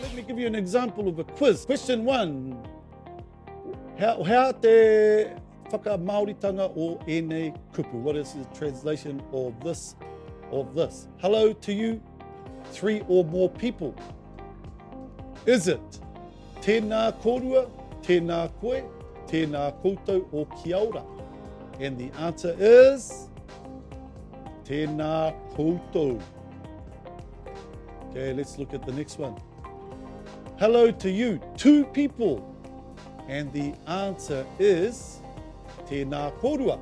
Let me give you an example of a quiz. Question 1. How te whakamauritanga o ēnei kupu? What is the translation of this? Hello to you, 3 or more people. Is it tēnā korua, tēnā koe, tēnā koutou o kia ora? And the answer is tēnā koutou. Okay, let's look at the next one. Hello to you, 2 people. And the answer is tēnā korua,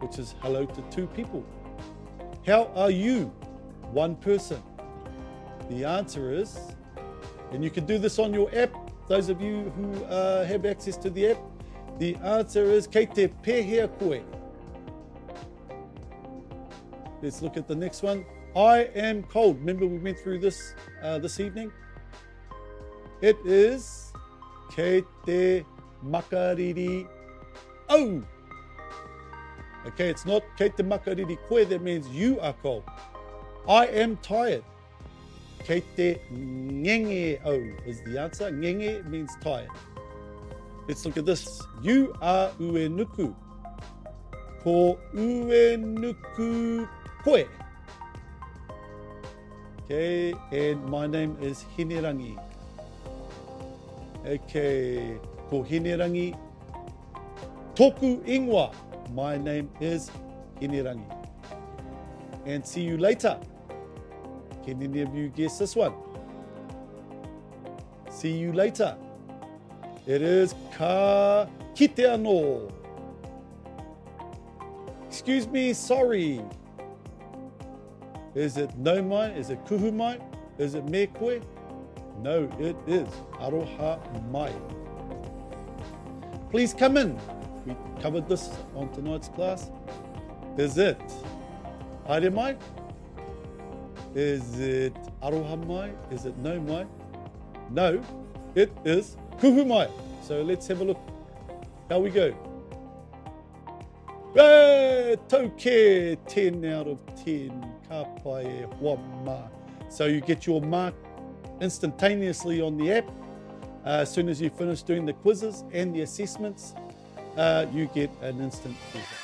which is hello to 2 people. How are you, 1 person? The answer is, and you can do this on your app, those of you who have access to the app, the answer is kei te pēhea koe. Let's look at the next one. I am cold. Remember we went through this this evening? It is kei te makariri au. Okay, it's not kei te makariri koe, that means you are cold. I am tired. Kei te ngenge au is the answer. Ngenge means tired. Let's look at this. You are uenuku. Ko uenuku koe. Okay, and my name is Hinerangi. Okay, ko Hinerangi. Toku ingoa. My name is Hinerangi. And see you later. Can any of you guess this one? See you later. It is ka kite anō. Excuse me, sorry. Is it no mai? Is it kuhu mai? Is it me koe? No, it is aroha mai. Please come in. We covered this on tonight's class. Is it haere mai? Is it aroha mai? Is it no mai? No, it is kuhu mai. So let's have a look how we go. Tauke, 10 out of 10. Ka pai e hoa ma. So you get your mark instantaneously on the app. As soon as you finish doing the quizzes and the assessments, you get an instant result.